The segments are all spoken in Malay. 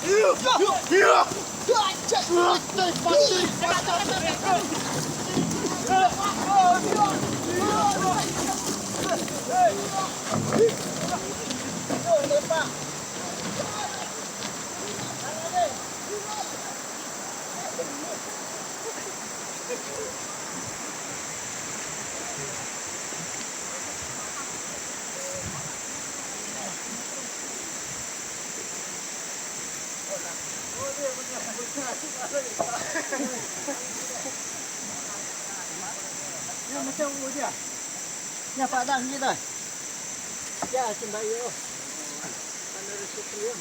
Ya macam dia. Ya padang gitu. Ya sembayo. Mana resiko ya?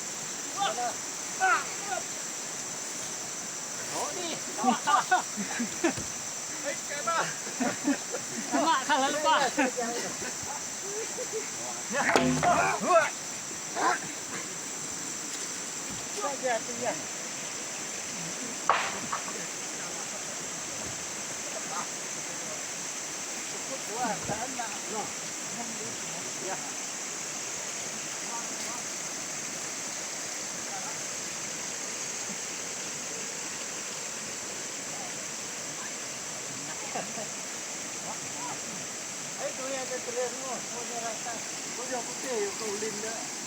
Oh ni. Hei kena. Sama kalah lupa. Ya. Saja dia. Wah, sana. No. Ya. Ay, tu yang ada telur semua. Semua rata. Kau jangan putih, kau ulin dah.